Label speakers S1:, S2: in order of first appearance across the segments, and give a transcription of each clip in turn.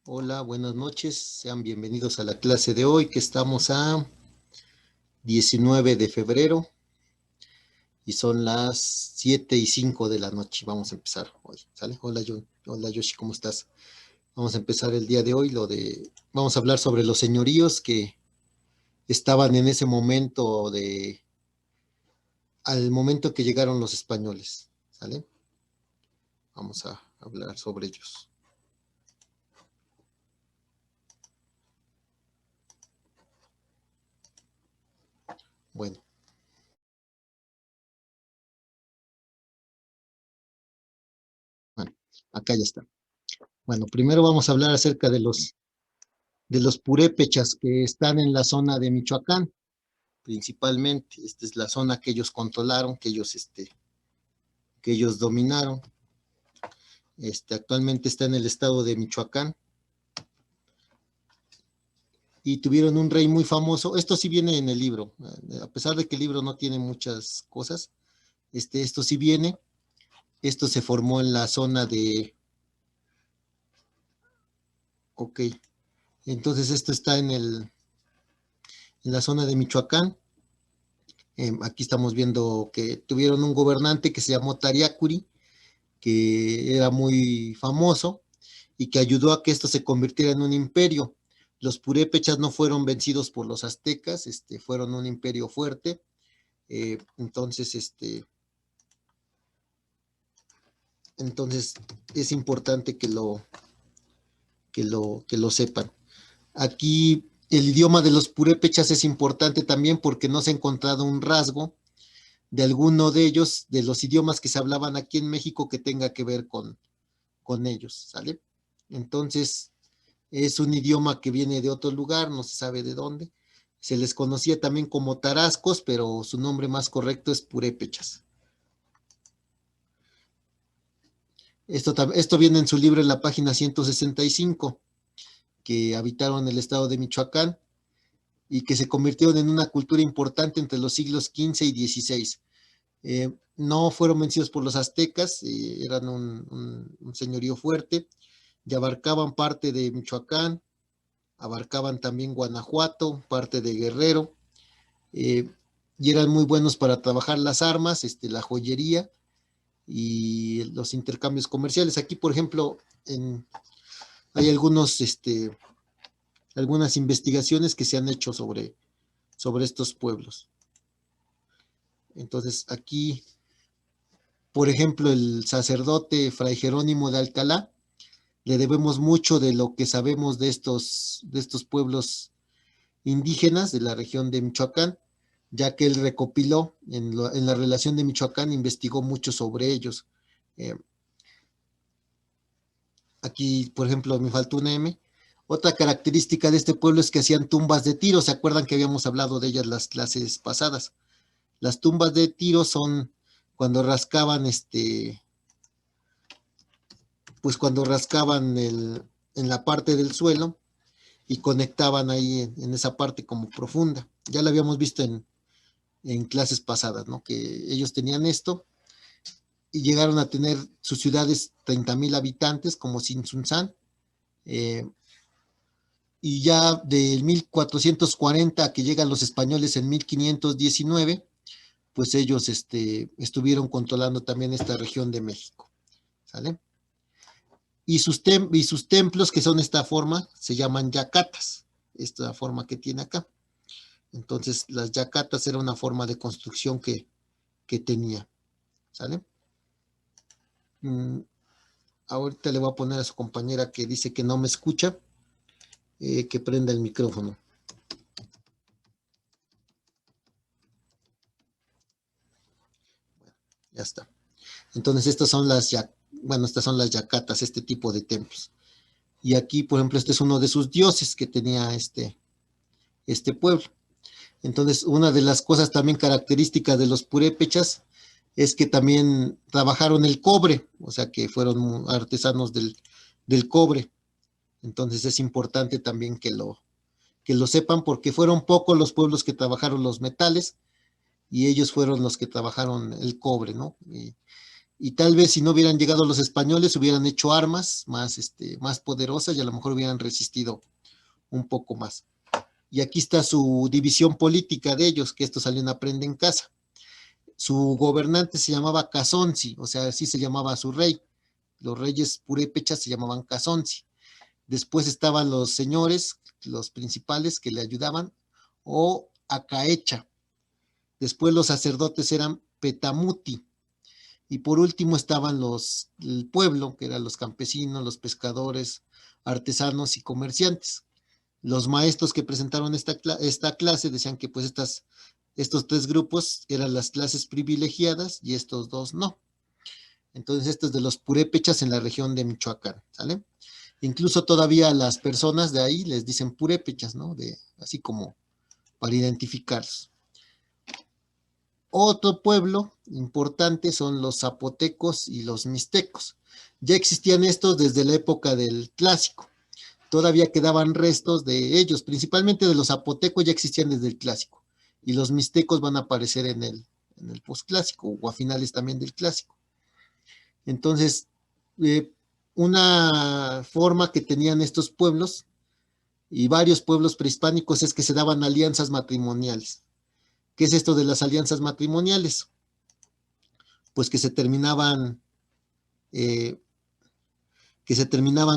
S1: Hola, buenas noches. Sean bienvenidos a la clase de hoy, que estamos a 19 de febrero y son las 7:05 de la noche. Vamos a empezar hoy, ¿sale? Hola, Hola, Yoshi, ¿cómo estás? Vamos a empezar el día de hoy. Vamos a hablar sobre los señoríos que estaban en ese momento al momento que llegaron los españoles, ¿sale? Vamos a hablar sobre ellos. Bueno. Bueno, acá ya está. Bueno, primero vamos a hablar acerca de los purépechas que están en la zona de Michoacán, principalmente. Esta es la zona que ellos controlaron, que ellos dominaron. Actualmente está en el estado de Michoacán y tuvieron un rey muy famoso. Esto sí viene en el libro, a pesar de que el libro no tiene muchas cosas. Esto sí viene. Esto se formó en la zona de... Ok, entonces esto está en la zona de Michoacán. Aquí estamos viendo que tuvieron un gobernante que se llamó Tariacuri, que era muy famoso y que ayudó a que esto se convirtiera en un imperio. Los purépechas no fueron vencidos por los aztecas, fueron un imperio fuerte. Entonces es importante que lo sepan. Aquí el idioma de los purépechas es importante también porque no se ha encontrado un rasgo de alguno de ellos, de los idiomas que se hablaban aquí en México, que tenga que ver con ellos, ¿sale? Entonces, es un idioma que viene de otro lugar, no se sabe de dónde. Se les conocía también como tarascos, pero su nombre más correcto es purépechas. Esto viene en su libro en la página 165, que habitaron el estado de Michoacán y que se convirtieron en una cultura importante entre los siglos XV y XVI. No fueron vencidos por los aztecas, eran un señorío fuerte, y abarcaban parte de Michoacán, abarcaban también Guanajuato, parte de Guerrero, y eran muy buenos para trabajar las armas, la joyería y los intercambios comerciales. Aquí, por ejemplo, hay algunas investigaciones que se han hecho sobre estos pueblos. Entonces, aquí, por ejemplo, el sacerdote Fray Jerónimo de Alcalá, le debemos mucho de lo que sabemos de estos pueblos indígenas de la región de Michoacán, ya que él recopiló en la relación de Michoacán, investigó mucho sobre ellos. Aquí, por ejemplo, me faltó una M. Otra característica de este pueblo es que hacían tumbas de tiro. ¿Se acuerdan que habíamos hablado de ellas las clases pasadas? Las tumbas de tiro son cuando rascaban, pues cuando rascaban en la parte del suelo y conectaban ahí en esa parte como profunda. Ya lo habíamos visto en clases pasadas, ¿no? Que ellos tenían esto y llegaron a tener sus ciudades 30,000 habitantes, como Tzintzuntzán, y ya del 1440 que llegan los españoles en 1519, pues ellos estuvieron controlando también esta región de México, ¿sale? Y sus templos, que son esta forma, se llaman yacatas, esta forma que tiene acá. Entonces, las yacatas era una forma de construcción que tenía, ¿sale? Ahorita le voy a poner a su compañera que dice que no me escucha, que prenda el micrófono. Ya está. Entonces, estas son las yacatas, este tipo de templos. Y aquí, por ejemplo, este es uno de sus dioses que tenía este pueblo. Entonces, una de las cosas también características de los purépechas es que también trabajaron el cobre, o sea que fueron artesanos del cobre. Entonces es importante también que lo sepan, porque fueron pocos los pueblos que trabajaron los metales y ellos fueron los que trabajaron el cobre, ¿no? y tal vez si no hubieran llegado los españoles hubieran hecho armas más poderosas y a lo mejor hubieran resistido un poco más. Y aquí está su división política de ellos, que esto salió en Aprende en Casa. Su gobernante se llamaba Casonzi, o sea, así se llamaba su rey. Los reyes purépechas se llamaban Casonzi. Después estaban los señores, los principales que le ayudaban, o Acaecha. Después los sacerdotes eran Petamuti. Y por último estaban el pueblo, que eran los campesinos, los pescadores, artesanos y comerciantes. Los maestros que presentaron esta clase decían que pues estos 3 grupos eran las clases privilegiadas y estos 2 no. Entonces esto es de los purépechas en la región de Michoacán, ¿sale? Incluso todavía las personas de ahí les dicen purépechas, ¿no? Así como para identificarlos. Otro pueblo importante son los zapotecos y los mixtecos. Ya existían estos desde la época del Clásico. Todavía quedaban restos de ellos, principalmente de los zapotecos ya existían desde el Clásico. Y los mixtecos van a aparecer en el posclásico o a finales también del Clásico. Entonces, una forma que tenían estos pueblos y varios pueblos prehispánicos es que se daban alianzas matrimoniales. ¿Qué es esto de las alianzas matrimoniales? Pues que se terminaban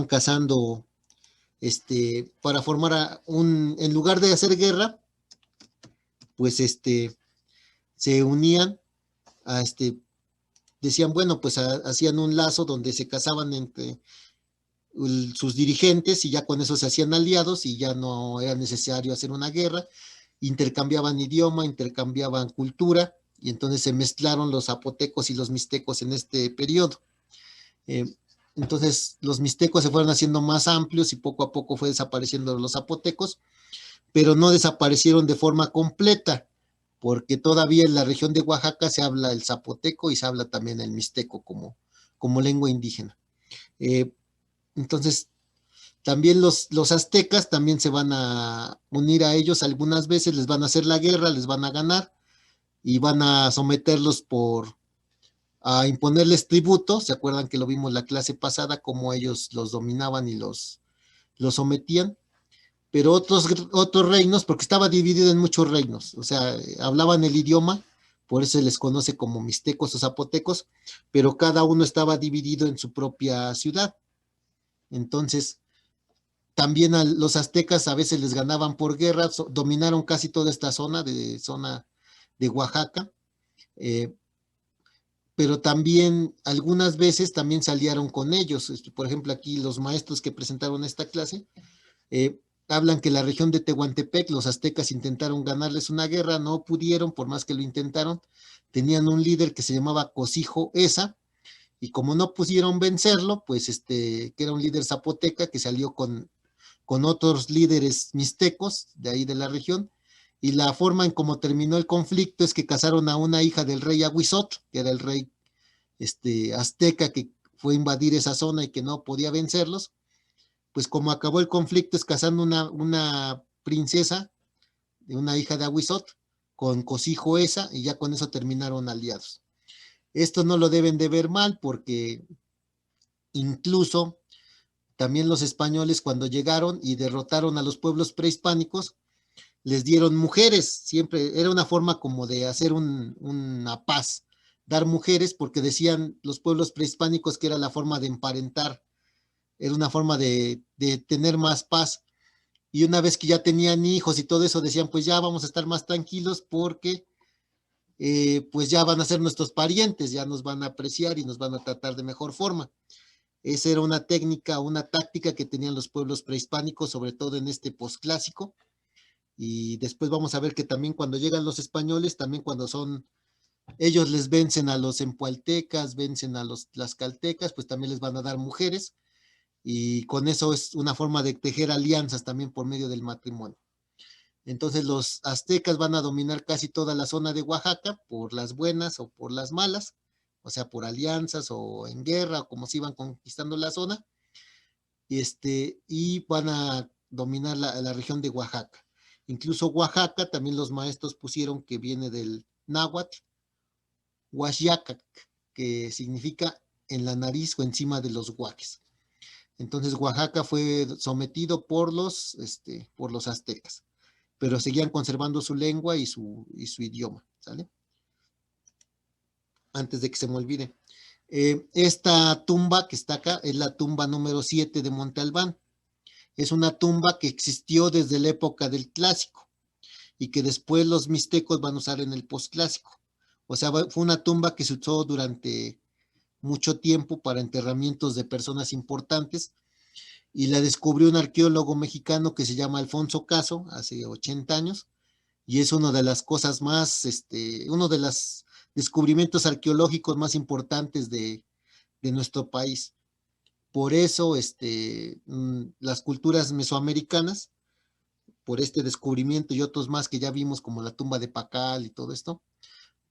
S1: casando para formar en lugar de hacer guerra, pues se unían a decían, bueno, pues hacían un lazo donde se casaban entre sus dirigentes y ya con eso se hacían aliados y ya no era necesario hacer una guerra, intercambiaban idioma, intercambiaban cultura y entonces se mezclaron los zapotecos y los mixtecos en este periodo. Entonces los mixtecos se fueron haciendo más amplios y poco a poco fue desapareciendo los zapotecos, pero no desaparecieron de forma completa, porque todavía en la región de Oaxaca se habla el zapoteco y se habla también el mixteco como lengua indígena. Entonces, también los aztecas también se van a unir a ellos algunas veces, les van a hacer la guerra, les van a ganar y van a someterlos a imponerles tributo. ¿Se acuerdan que lo vimos la clase pasada, cómo ellos los dominaban y los sometían? Pero otros reinos, porque estaba dividido en muchos reinos, o sea, hablaban el idioma, por eso se les conoce como mixtecos o zapotecos, pero cada uno estaba dividido en su propia ciudad. Entonces, también a los aztecas a veces les ganaban por guerra, dominaron casi toda esta zona de Oaxaca, pero también algunas veces también se aliaron con ellos. Por ejemplo, aquí los maestros que presentaron esta clase hablan que la región de Tehuantepec, los aztecas intentaron ganarles una guerra, no pudieron, por más que lo intentaron. Tenían un líder que se llamaba Cosijo Esa, y como no pudieron vencerlo, pues que era un líder zapoteca que salió con otros líderes mixtecos de ahí de la región, y la forma en cómo terminó el conflicto es que casaron a una hija del rey Aguizotl, que era el rey azteca que fue a invadir esa zona y que no podía vencerlos. Pues como acabó el conflicto es casando una princesa, una hija de Aguizotl, con Cosijo Esa, y ya con eso terminaron aliados. Esto no lo deben de ver mal porque incluso también los españoles cuando llegaron y derrotaron a los pueblos prehispánicos, les dieron mujeres, siempre era una forma como de hacer una paz, dar mujeres, porque decían los pueblos prehispánicos que era la forma de emparentar, era una forma de tener más paz. Y una vez que ya tenían hijos y todo eso, decían, pues ya vamos a estar más tranquilos porque pues ya van a ser nuestros parientes, ya nos van a apreciar y nos van a tratar de mejor forma. Esa era una técnica, una táctica que tenían los pueblos prehispánicos, sobre todo en este posclásico. Y después vamos a ver que también cuando llegan los españoles, también cuando ellos les vencen a los empualtecas, vencen a los tlaxcaltecas, pues también les van a dar mujeres. Y con eso es una forma de tejer alianzas también por medio del matrimonio. Entonces los aztecas van a dominar casi toda la zona de Oaxaca por las buenas o por las malas, o sea, por alianzas o en guerra, o como se iban conquistando la zona, y van a dominar la región de Oaxaca. Incluso Oaxaca, también los maestros pusieron que viene del náhuatl, Huaxiacac, que significa en la nariz o encima de los huaques. Entonces Oaxaca fue sometido por los aztecas, pero seguían conservando su lengua y su idioma, ¿sale? Antes de que se me olvide. Esta tumba que está acá es la tumba número 7 de Monte Albán. Es una tumba que existió desde la época del clásico y que después los mixtecos van a usar en el posclásico. O sea, fue una tumba que se usó durante mucho tiempo para enterramientos de personas importantes y la descubrió un arqueólogo mexicano que se llama Alfonso Caso hace 80 años y es una de las cosas más, uno de los descubrimientos arqueológicos más importantes de nuestro país. Por eso las culturas mesoamericanas, por este descubrimiento y otros más que ya vimos como la tumba de Pacal y todo esto,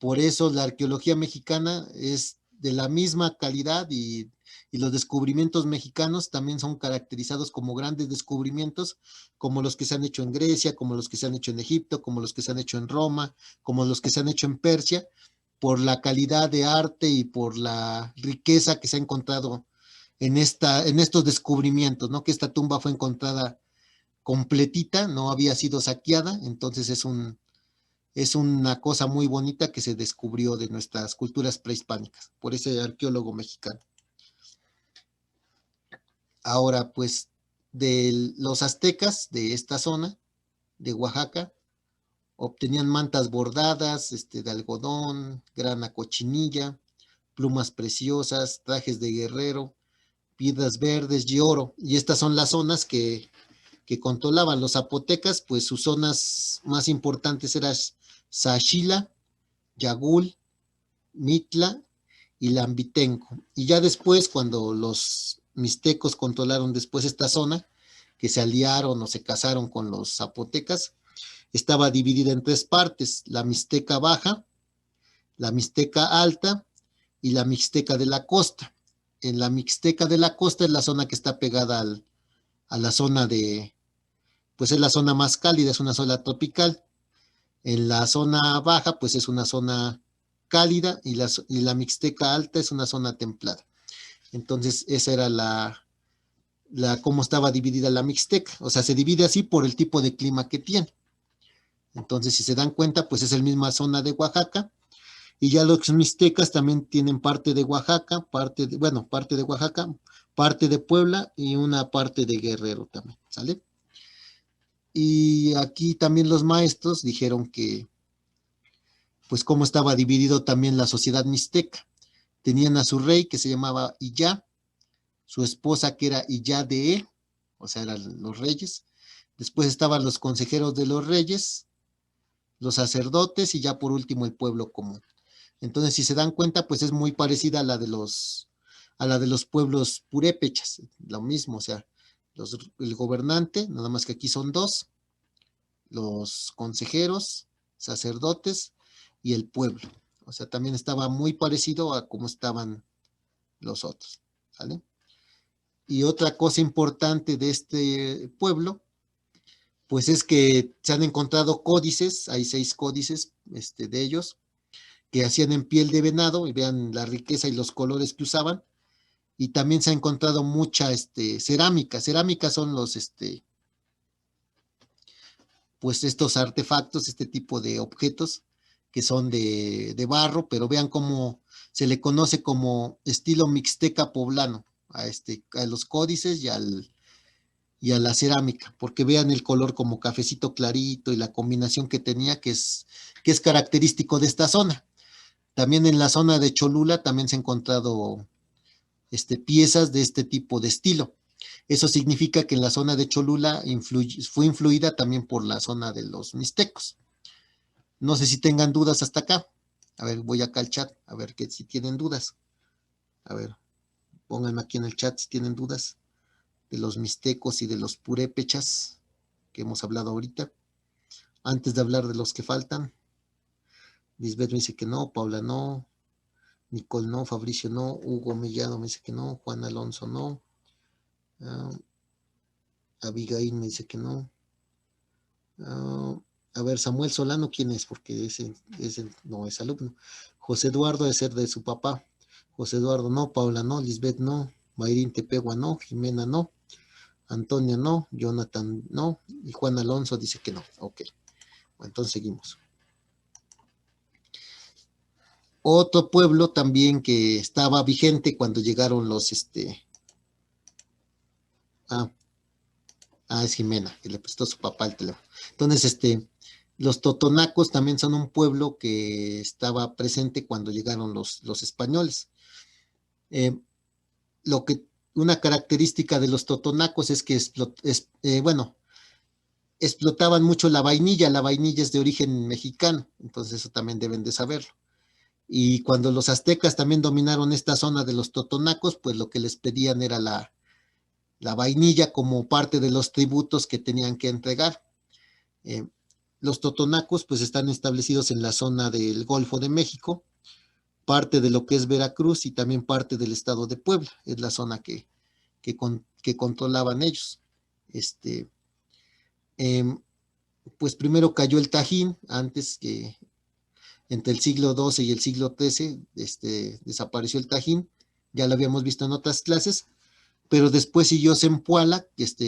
S1: por eso la arqueología mexicana es de la misma calidad y los descubrimientos mexicanos también son caracterizados como grandes descubrimientos, como los que se han hecho en Grecia, como los que se han hecho en Egipto, como los que se han hecho en Roma, como los que se han hecho en Persia, por la calidad de arte y por la riqueza que se ha encontrado en estos descubrimientos, ¿no? Que esta tumba fue encontrada completita, no había sido saqueada, entonces es una cosa muy bonita que se descubrió de nuestras culturas prehispánicas por ese arqueólogo mexicano. Ahora, pues, de los aztecas de esta zona, de Oaxaca, obtenían mantas bordadas, de algodón, grana cochinilla, plumas preciosas, trajes de guerrero, piedras verdes y oro. Y estas son las zonas que controlaban los zapotecas, pues sus zonas más importantes eran Saxila, Yagul, Mitla y Lambitenco. Y ya después, cuando los mixtecos controlaron después esta zona, que se aliaron o se casaron con los zapotecas, estaba dividida en tres partes: la Mixteca Baja, la Mixteca Alta y la Mixteca de la Costa. En la Mixteca de la Costa es la zona que está pegada a la zona pues es la zona más cálida, es una zona tropical. En la zona baja, pues es una zona cálida y la Mixteca Alta es una zona templada. Entonces, esa era cómo estaba dividida la Mixteca. O sea, se divide así por el tipo de clima que tiene. Entonces, si se dan cuenta, pues es la misma zona de Oaxaca. Y ya los mixtecas también tienen parte de Oaxaca, parte de Oaxaca, parte de Puebla y una parte de Guerrero también, ¿sale? Y aquí también los maestros dijeron que, pues, cómo estaba dividido también la sociedad mixteca. Tenían a su rey que se llamaba Iyá, su esposa que era Iyá de E, o sea, eran los reyes. Después estaban los consejeros de los reyes, los sacerdotes y ya por último el pueblo común. Entonces, si se dan cuenta, pues es muy parecida a la de los pueblos purépechas, lo mismo, o sea, el gobernante, nada más que aquí son dos, los consejeros, sacerdotes y el pueblo. O sea, también estaba muy parecido a cómo estaban los otros, ¿vale? Y otra cosa importante de este pueblo, pues es que se han encontrado códices, hay 6 códices de ellos, que hacían en piel de venado, y vean la riqueza y los colores que usaban, y también se ha encontrado mucha cerámica. Cerámica son pues estos artefactos, este tipo de objetos que son de barro, pero vean cómo se le conoce como estilo mixteca poblano a los códices y a la cerámica, porque vean el color como cafecito clarito y la combinación que tenía, que es característico de esta zona. También en la zona de Cholula también se han encontrado piezas de este tipo de estilo. Eso significa que en la zona de Cholula fue influida también por la zona de los mixtecos. No sé si tengan dudas hasta acá. A ver, voy acá al chat, a ver si tienen dudas. A ver, pónganme aquí en el chat si tienen dudas de los mixtecos y de los purépechas que hemos hablado ahorita. Antes de hablar de los que faltan. Lisbeth me dice que no, Paula no, Nicole no, Fabricio no, Hugo Mellado me dice que no, Juan Alonso no, Abigail me dice que no. A ver, Samuel Solano, ¿quién es? Porque ese no es alumno. José Eduardo debe ser de su papá. José Eduardo no, Paula no, Lisbeth no, Mayrín Tepegua no, Jimena no, Antonia no, Jonathan no, y Juan Alonso dice que no. Ok, bueno, entonces seguimos. Otro pueblo también que estaba vigente cuando llegaron los, es Jimena, que le prestó su papá el teléfono. Entonces, los totonacos también son un pueblo que estaba presente cuando llegaron los españoles. Lo que, una característica de los totonacos es que, explotaban mucho la vainilla es de origen mexicano, entonces eso también deben de saberlo. Y cuando los aztecas también dominaron esta zona de los totonacos, pues lo que les pedían era la vainilla como parte de los tributos que tenían que entregar. Los totonacos pues están establecidos en la zona del Golfo de México, parte de lo que es Veracruz y también parte del estado de Puebla, es la zona que controlaban ellos. Pues primero cayó el Tajín, antes que entre el siglo XII y el siglo XIII desapareció el Tajín, ya lo habíamos visto en otras clases, pero después siguió Zempoala,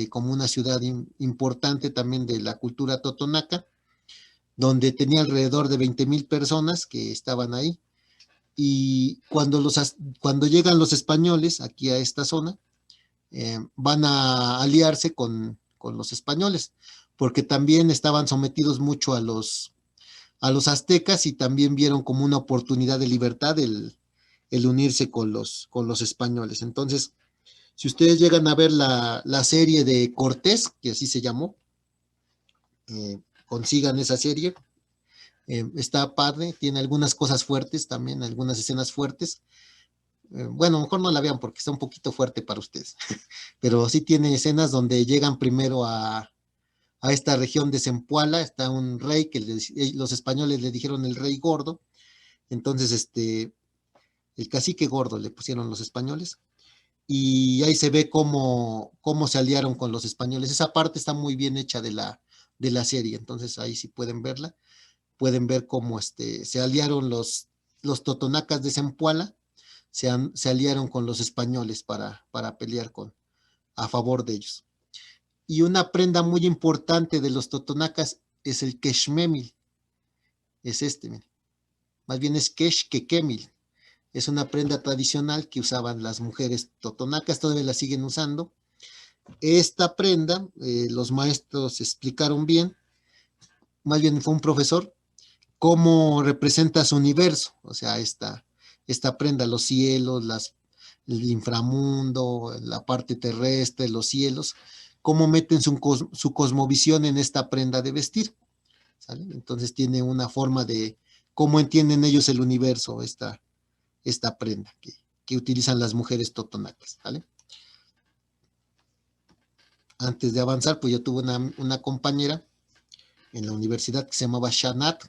S1: como una ciudad importante también de la cultura totonaca, donde tenía alrededor de 20,000 personas que estaban ahí. Y cuando llegan los españoles aquí a esta zona, van a aliarse con los españoles, porque también estaban sometidos mucho a los aztecas y también vieron como una oportunidad de libertad el unirse con los españoles. Entonces, si ustedes llegan a ver la serie de Cortés, que así se llamó, consigan esa serie, está padre, tiene algunas cosas fuertes también, algunas escenas fuertes. Bueno, mejor no la vean porque está un poquito fuerte para ustedes, pero sí tiene escenas donde llegan primero a esta región de Zempoala, está un rey que los españoles le dijeron el rey gordo, entonces el cacique gordo le pusieron los españoles, y ahí se ve cómo se aliaron con los españoles. Esa parte está muy bien hecha de la serie, entonces ahí sí pueden verla, pueden ver cómo se aliaron los totonacas de Zempoala, se aliaron con los españoles para pelear a favor de ellos. Y una prenda muy importante de los totonacas es el quechmemil, es miren. Más bien es quechquequemil. Es una prenda tradicional que usaban las mujeres totonacas, todavía la siguen usando. Esta prenda, los maestros explicaron bien, más bien fue un profesor, cómo representa su universo, o sea, esta prenda, los cielos, el inframundo, la parte terrestre, los cielos, cómo meten su cosmovisión en esta prenda de vestir, ¿sale? Entonces tiene una forma de cómo entienden ellos el universo, esta prenda que utilizan las mujeres totonacas, ¿vale? Antes de avanzar, pues yo tuve una compañera en la universidad que se llamaba Shanat,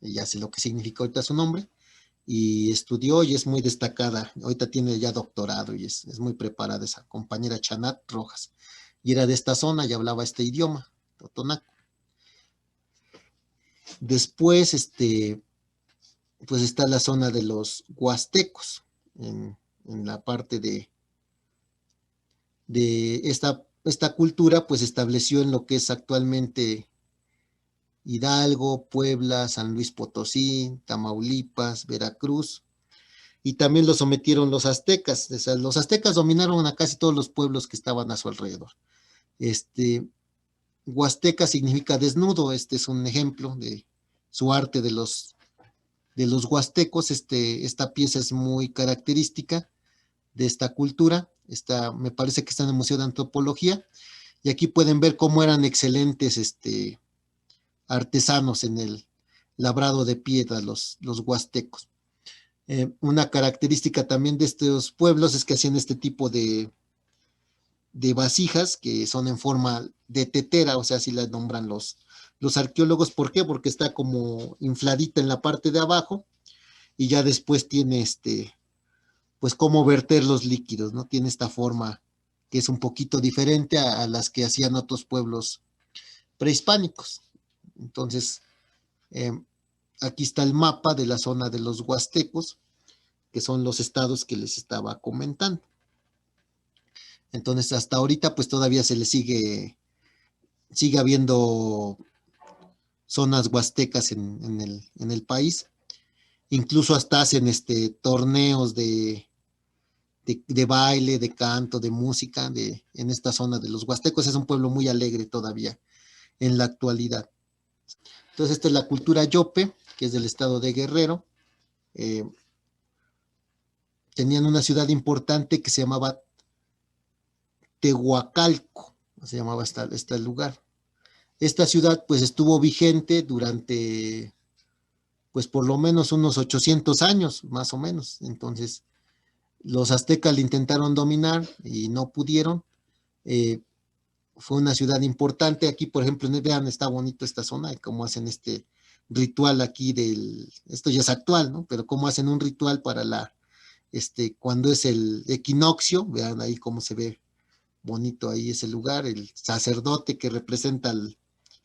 S1: ya sé lo que significa ahorita su nombre, y estudió y es muy destacada, ahorita tiene ya doctorado y es muy preparada esa compañera Shanat Rojas, y era de esta zona y hablaba este idioma, totonaco. Después, pues está la zona de los huastecos, en la parte de esta cultura, pues estableció en lo que es actualmente Hidalgo, Puebla, San Luis Potosí, Tamaulipas, Veracruz, y también lo sometieron los aztecas. O sea, los aztecas dominaron a casi todos los pueblos que estaban a su alrededor. Huasteca significa desnudo, este es un ejemplo de su arte de los huastecos. Esta pieza es muy característica de esta cultura. Me parece que está en el Museo de Antropología, y aquí pueden ver cómo eran excelentes artesanos en el labrado de piedra los huastecos. Una característica también de estos pueblos es que hacían este tipo de vasijas que son en forma de tetera, o sea, así las nombran los arqueólogos. ¿Por qué? Porque está como infladita en la parte de abajo y ya después tiene pues cómo verter los líquidos, ¿no? Tiene esta forma que es un poquito diferente a las que hacían otros pueblos prehispánicos. Entonces, aquí está el mapa de la zona de los huastecos. que son los estados que les estaba comentando. Entonces, hasta ahorita, pues todavía se le sigue habiendo zonas huastecas en el país. Incluso hasta hacen torneos de baile, de canto, de música, en esta zona de los huastecos. Es un pueblo muy alegre todavía en la actualidad. Entonces, esta es la cultura yope, que es del estado de Guerrero. Tenían una ciudad importante que se llamaba Tehuacalco, se llamaba este lugar. Esta ciudad pues estuvo vigente durante pues por lo menos unos 800 años, más o menos. Entonces, los aztecas le intentaron dominar y no pudieron. Fue una ciudad importante. Aquí, por ejemplo, vean, está bonito esta zona y cómo hacen este ritual aquí esto ya es actual, ¿no? Pero cómo hacen un ritual para cuando es el equinoccio, vean ahí cómo se ve bonito ahí ese lugar, el sacerdote que representa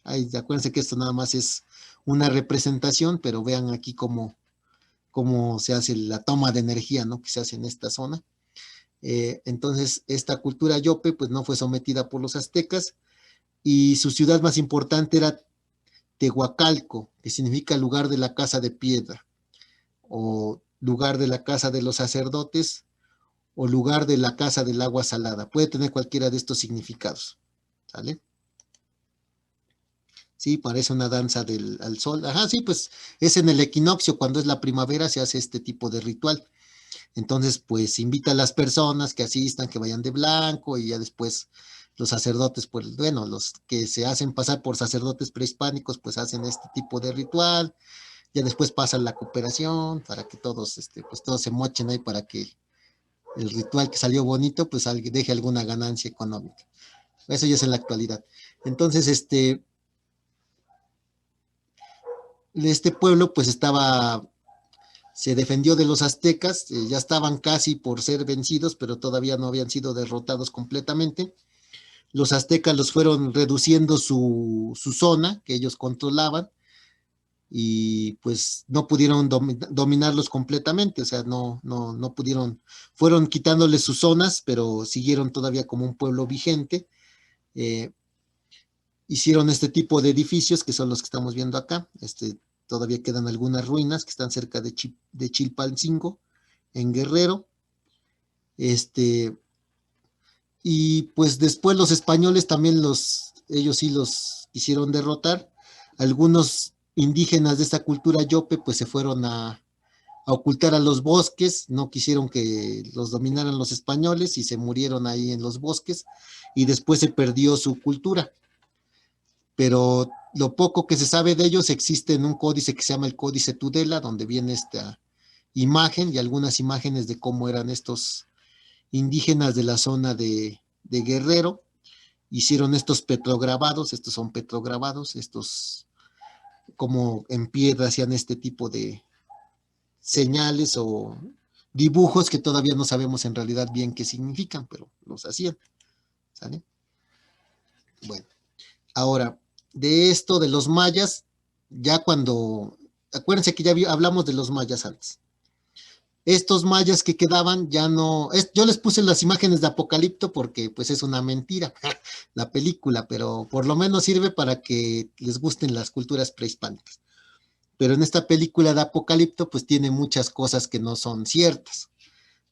S1: acuérdense que esto nada más es una representación, pero vean aquí cómo se hace la toma de energía, ¿no? Que se hace en esta zona. Entonces, esta cultura yope, pues no fue sometida por los aztecas, y su ciudad más importante era Tehuacalco, que significa lugar de la casa de piedra, o lugar de la casa de los sacerdotes, o lugar de la casa del agua salada. Puede tener cualquiera de estos significados, ¿sale? Sí, parece una danza al sol. Ajá, sí, pues es en el equinoccio, cuando es la primavera, se hace este tipo de ritual. Entonces, pues invita a las personas que asistan, que vayan de blanco, y ya después los sacerdotes, pues bueno, los que se hacen pasar por sacerdotes prehispánicos, pues hacen este tipo de ritual. Ya después pasa la cooperación para que todos, pues todos se mochen ahí para que el ritual que salió bonito, pues deje alguna ganancia económica. Eso ya es en la actualidad. Entonces, este pueblo pues se defendió de los aztecas, ya estaban casi por ser vencidos, pero todavía no habían sido derrotados completamente. Los aztecas los fueron reduciendo su zona que ellos controlaban, y pues no pudieron dominarlos completamente, o sea, no pudieron, fueron quitándoles sus zonas, pero siguieron todavía como un pueblo vigente. Hicieron este tipo de edificios que son los que estamos viendo acá. Todavía quedan algunas ruinas que están cerca de Chilpancingo, en Guerrero. Y pues después los españoles también ellos sí los quisieron derrotar. Algunos indígenas de esta cultura yope pues se fueron a ocultar a los bosques, no quisieron que los dominaran los españoles y se murieron ahí en los bosques, y después se perdió su cultura. Pero lo poco que se sabe de ellos existe en un códice que se llama el Códice Tudela, donde viene esta imagen y algunas imágenes de cómo eran estos indígenas de la zona de Guerrero. Hicieron estos petrograbados, estos son petrograbados, estos como en piedra hacían este tipo de señales o dibujos que todavía no sabemos en realidad bien qué significan, pero los hacían, ¿sale? Bueno, ahora, de esto de los mayas, acuérdense que ya hablamos de los mayas antes. Estos mayas que quedaban ya no, yo les puse las imágenes de Apocalipto porque pues es una mentira la película, pero por lo menos sirve para que les gusten las culturas prehispánicas. Pero en esta película de Apocalipto pues tiene muchas cosas que no son ciertas.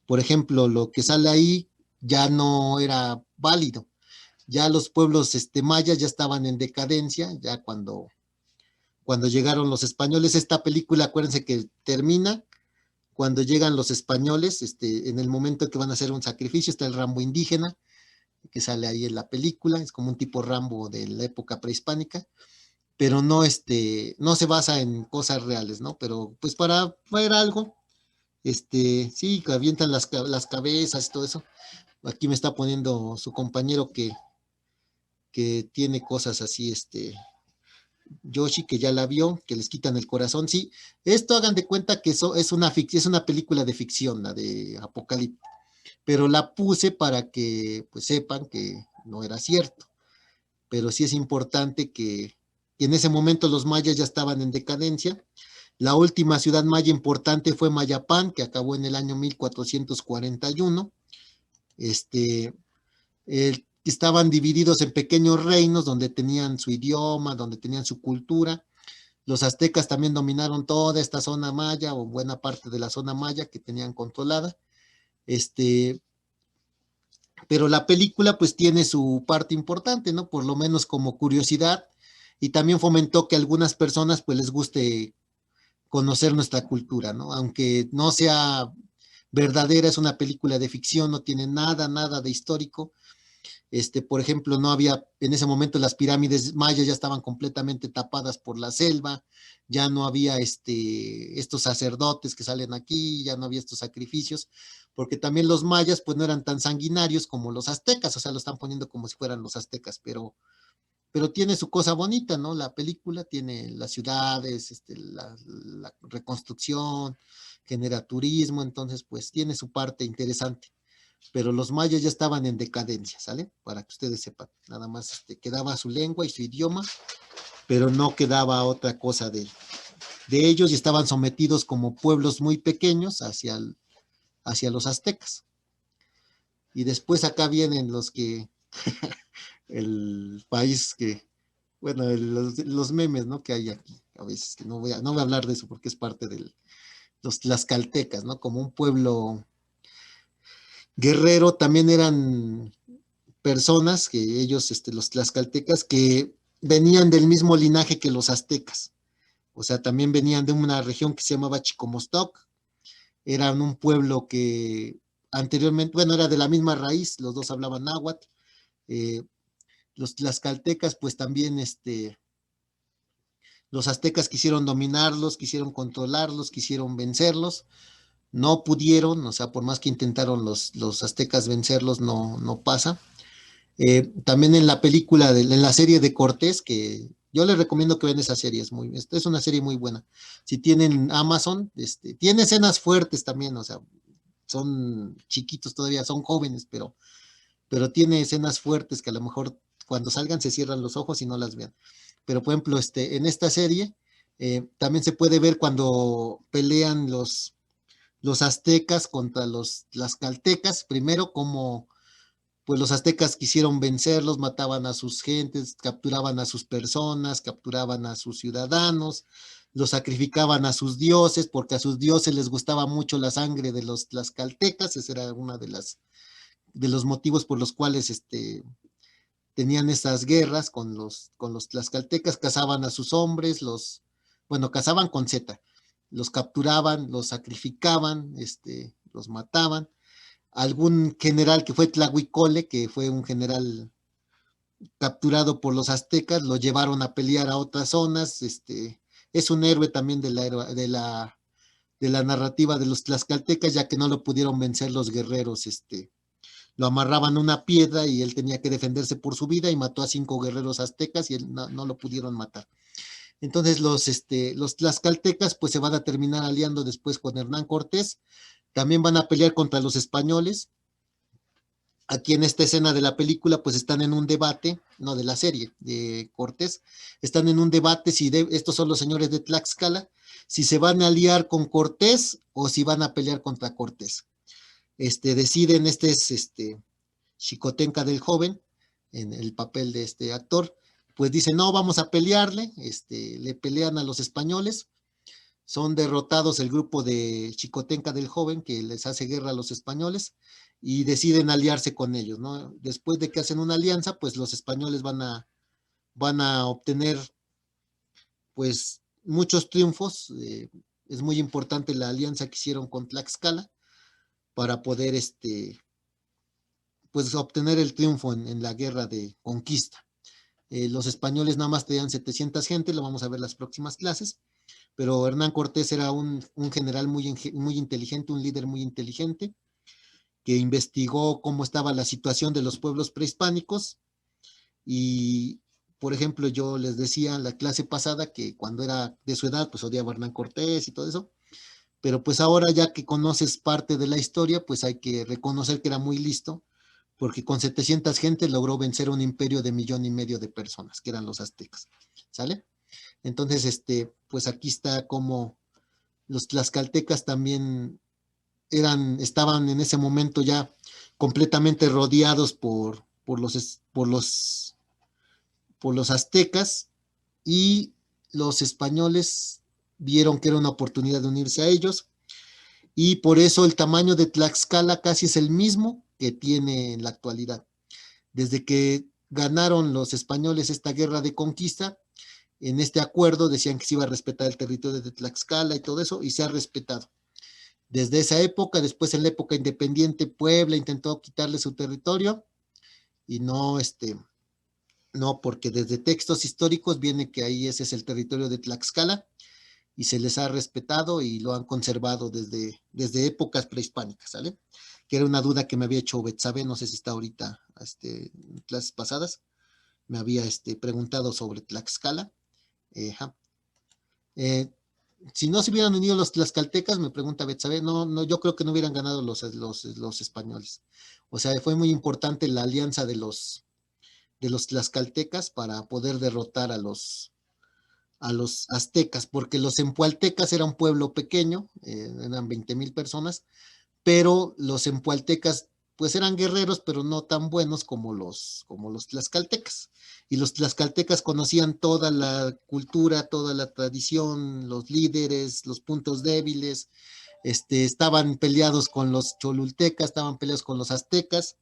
S1: Por ejemplo, lo que sale ahí ya no era válido. Ya los pueblos mayas ya estaban en decadencia, ya cuando llegaron los españoles. Esta película, acuérdense que termina cuando llegan los españoles, en el momento que van a hacer un sacrificio. Está el Rambo indígena, que sale ahí en la película, es como un tipo Rambo de la época prehispánica, pero no, no se basa en cosas reales, ¿no? Pero pues para ver algo, sí, que avientan las cabezas y todo eso. Aquí me está poniendo su compañero que tiene cosas así, Yoshi, que ya la vio, que les quitan el corazón. Sí, esto hagan de cuenta que eso es una película de ficción, la de Apocalipsis, pero la puse para que pues sepan que no era cierto. Pero sí es importante que en ese momento los mayas ya estaban en decadencia, La última ciudad maya importante fue Mayapán, que acabó en el año 1441. Estaban divididos en pequeños reinos donde tenían su idioma, donde tenían su cultura. Los aztecas también dominaron toda esta zona maya o buena parte de la zona maya que tenían controlada. Pero la película pues tiene su parte importante, ¿no? Por lo menos como curiosidad, y también fomentó que a algunas personas pues les guste conocer nuestra cultura, ¿no? Aunque no sea verdadera, es una película de ficción, no tiene nada de histórico. Por ejemplo, no había, en ese momento las pirámides mayas ya estaban completamente tapadas por la selva, ya no había estos sacerdotes que salen aquí, ya no había estos sacrificios, porque también los mayas pues no eran tan sanguinarios como los aztecas, o sea, lo están poniendo como si fueran los aztecas, pero tiene su cosa bonita, ¿no? La película tiene las ciudades, la reconstrucción, genera turismo, entonces pues tiene su parte interesante. Pero los mayas ya estaban en decadencia, ¿sale? Para que ustedes sepan, nada más quedaba su lengua y su idioma, pero no quedaba otra cosa de ellos, y estaban sometidos como pueblos muy pequeños hacia los aztecas. Y después acá vienen los que, el país que, bueno, los memes, ¿no? Que hay aquí, a veces, que no voy a hablar de eso porque es parte de los tlaxcaltecas, ¿no? Como un pueblo guerrero, también eran personas que ellos, los tlaxcaltecas, que venían del mismo linaje que los aztecas. O sea, también venían de una región que se llamaba Chicomostoc. Eran un pueblo que anteriormente, bueno, era de la misma raíz, los dos hablaban náhuatl. Eh, los tlaxcaltecas, pues también, los aztecas quisieron dominarlos, quisieron controlarlos, quisieron vencerlos. No pudieron, o sea, por más que intentaron los aztecas vencerlos, no pasa. También en la película, en la serie de Cortés, que yo les recomiendo que vean esa serie, es una serie muy buena. Si tienen Amazon, tiene escenas fuertes también, o sea, son chiquitos todavía, son jóvenes, pero tiene escenas fuertes que a lo mejor cuando salgan se cierran los ojos y no las vean. Pero por ejemplo, en esta serie también se puede ver cuando pelean los aztecas contra las caltecas, primero como pues los aztecas quisieron vencerlos, mataban a sus gentes, capturaban a sus personas, capturaban a sus ciudadanos, los sacrificaban a sus dioses, porque a sus dioses les gustaba mucho la sangre de los tlaxcaltecas. Ese era uno de los motivos por los cuales tenían esas guerras con los tlaxcaltecas, cazaban a sus hombres, bueno, cazaban con Z, los capturaban, los sacrificaban, los mataban. Algún general que fue Tlahuicole, que fue un general capturado por los aztecas, lo llevaron a pelear a otras zonas. Es un héroe también de la narrativa de los tlaxcaltecas, ya que no lo pudieron vencer los guerreros. Lo amarraban a una piedra y él tenía que defenderse por su vida, y mató a 5 guerreros aztecas y él no lo pudieron matar. Entonces los tlaxcaltecas pues se van a terminar aliando después con Hernán Cortés. También van a pelear contra los españoles. Aquí en esta escena de la película pues están en un debate, no, de la serie de Cortés, están en un debate si estos son los señores de Tlaxcala, si se van a aliar con Cortés o si van a pelear contra Cortés. Deciden, Xicotenca del Joven, en el papel de este actor, pues dice, no, vamos a pelearle, le pelean a los españoles, son derrotados el grupo de Xicotenca del Joven, que les hace guerra a los españoles, y deciden aliarse con ellos, ¿no? Después de que hacen una alianza, pues los españoles van a obtener, pues, muchos triunfos. Es muy importante la alianza que hicieron con Tlaxcala para poder, pues, obtener el triunfo en la guerra de conquista. Los españoles nada más tenían 700 gente, lo vamos a ver las próximas clases, pero Hernán Cortés era un general muy inteligente, un líder muy inteligente, que investigó cómo estaba la situación de los pueblos prehispánicos. Y, por ejemplo, yo les decía en la clase pasada que cuando era de su edad, pues odiaba a Hernán Cortés y todo eso, pero pues ahora ya que conoces parte de la historia, pues hay que reconocer que era muy listo, porque con 700 gente logró vencer un imperio de 1,5 millones de personas, que eran los aztecas, ¿sale? Entonces, pues aquí está cómo los tlaxcaltecas también estaban en ese momento ya completamente rodeados por los aztecas, y los españoles vieron que era una oportunidad de unirse a ellos, y por eso el tamaño de Tlaxcala casi es el mismo que tiene en la actualidad. Desde que ganaron los españoles esta guerra de conquista, en este acuerdo decían que se iba a respetar el territorio de Tlaxcala y todo eso, y se ha respetado. Desde esa época, después en la época independiente, Puebla intentó quitarle su territorio, y no, porque desde textos históricos viene que ahí ese es el territorio de Tlaxcala, y se les ha respetado y lo han conservado desde épocas prehispánicas, ¿sale? Que era una duda que me había hecho Betsabe, no sé si está ahorita en clases pasadas, me había preguntado sobre Tlaxcala. Si no se hubieran unido los tlaxcaltecas, me pregunta Betsabe, no, yo creo que no hubieran ganado los españoles. O sea, fue muy importante la alianza de los tlaxcaltecas para poder derrotar a los aztecas, porque los empualtecas era un pueblo pequeño, eran 20,000 personas, pero los empualtecas pues eran guerreros, pero no tan buenos como los tlaxcaltecas. Y los tlaxcaltecas conocían toda la cultura, toda la tradición, los líderes, los puntos débiles, estaban peleados con los cholultecas, estaban peleados con los aztecas,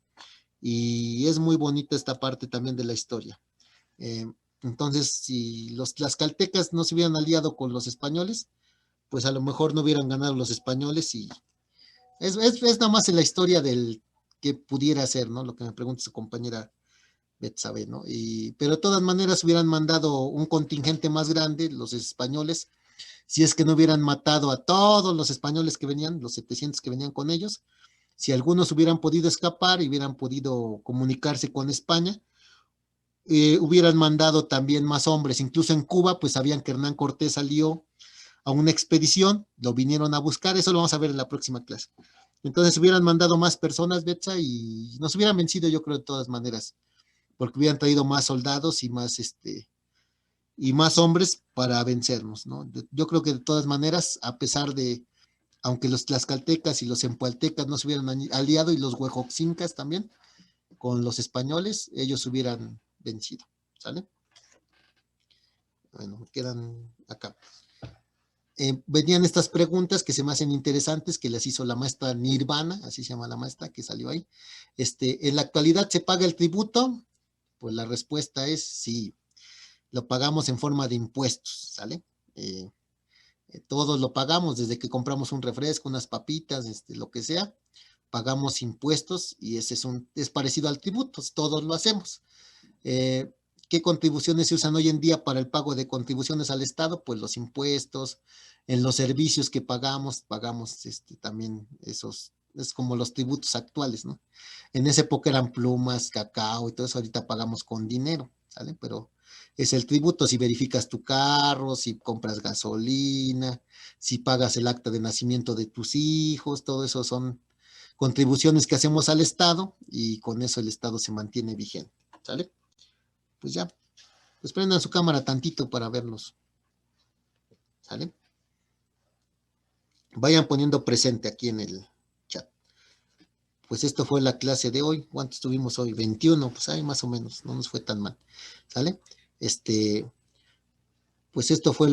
S1: y es muy bonita esta parte también de la historia. Entonces, si los tlaxcaltecas no se hubieran aliado con los españoles, pues a lo mejor no hubieran ganado los españoles, y es nada más en la historia del que pudiera ser, ¿no? Lo que me pregunta su compañera Betsabe, ¿no? Pero de todas maneras hubieran mandado un contingente más grande, los españoles, si es que no hubieran matado a todos los españoles que venían, los 700 que venían con ellos. Si algunos hubieran podido escapar y hubieran podido comunicarse con España, hubieran mandado también más hombres. Incluso en Cuba, pues sabían que Hernán Cortés salió a una expedición, lo vinieron a buscar, eso lo vamos a ver en la próxima clase. Entonces hubieran mandado más personas, Betsa, y nos hubieran vencido, yo creo, de todas maneras, porque hubieran traído más soldados y más hombres para vencernos, ¿no? Yo creo que de todas maneras, a pesar de, aunque los tlaxcaltecas y los empualtecas no se hubieran aliado, y los huejoxincas también, con los españoles, ellos hubieran vencido, ¿sale? Bueno, quedan acá. Venían estas preguntas que se me hacen interesantes, que las hizo la maestra Nirvana, así se llama la maestra que salió ahí. ¿En la actualidad se paga el tributo? Pues la respuesta es sí, lo pagamos en forma de impuestos, ¿sale? Todos lo pagamos, desde que compramos un refresco, unas papitas, lo que sea, pagamos impuestos, y ese es parecido al tributo, todos lo hacemos. ¿Qué contribuciones se usan hoy en día para el pago de contribuciones al Estado? Pues los impuestos, en los servicios que pagamos también esos, es como los tributos actuales, ¿no? En esa época eran plumas, cacao y todo eso, ahorita pagamos con dinero, ¿sale? Pero es el tributo si verificas tu carro, si compras gasolina, si pagas el acta de nacimiento de tus hijos, todo eso son contribuciones que hacemos al Estado, y con eso el Estado se mantiene vigente, ¿sale? Pues ya, pues prendan su cámara tantito para verlos, ¿sale? Vayan poniendo presente aquí en el chat. Pues esto fue la clase de hoy. ¿Cuántos tuvimos hoy? 21, pues ahí más o menos, no nos fue tan mal, ¿sale? Pues esto fue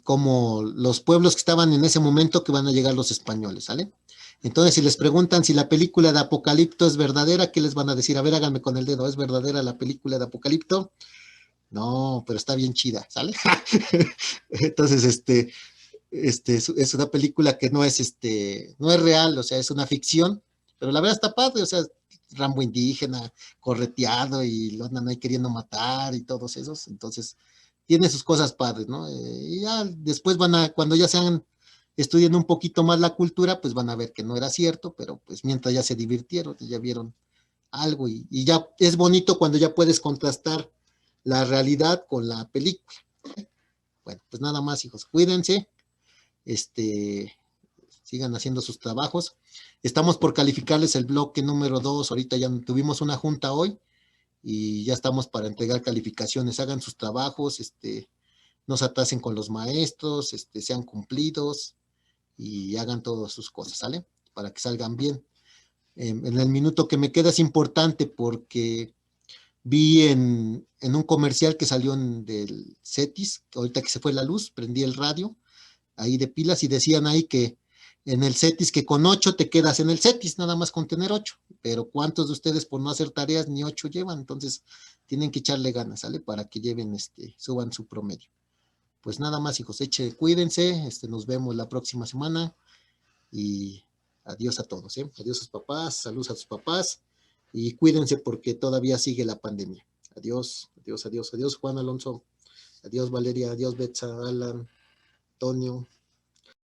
S1: como los pueblos que estaban en ese momento que van a llegar los españoles, ¿sale? Entonces, si les preguntan si la película de Apocalipto es verdadera, ¿qué les van a decir? A ver, háganme con el dedo, ¿es verdadera la película de Apocalipto? No, pero está bien chida, ¿sale? Entonces, es una película que no es real, o sea, es una ficción, pero la verdad está padre, o sea, Rambo indígena, correteado, y lo andan ahí queriendo matar y todos esos, entonces tiene sus cosas padres, ¿no? Y ya después cuando ya estudien un poquito más la cultura, pues van a ver que no era cierto, pero pues mientras ya se divirtieron y ya vieron algo, y ya es bonito cuando ya puedes contrastar la realidad con la película. Bueno, pues nada más, hijos, cuídense, sigan haciendo sus trabajos. Estamos por calificarles el bloque número 2, ahorita ya tuvimos una junta hoy, y ya estamos para entregar calificaciones. Hagan sus trabajos, no se atrasen con los maestros, sean cumplidos y hagan todas sus cosas, ¿sale? Para que salgan bien. En el minuto que me queda es importante porque vi en un comercial que salió del CETIS, ahorita que se fue la luz, prendí el radio ahí de pilas y decían ahí que en el CETIS que con 8 te quedas en el CETIS, nada más con tener 8, pero ¿cuántos de ustedes por no hacer tareas ni 8 llevan? Entonces tienen que echarle ganas, ¿sale? Para que lleven, suban su promedio. Pues nada más, hijos, cuídense, nos vemos la próxima semana y adiós a todos, ¿eh? Adiós a sus papás, saludos a sus papás y cuídense porque todavía sigue la pandemia. Adiós, adiós, adiós, adiós, Juan Alonso, adiós, Valeria, adiós, Betsa, Alan, Antonio.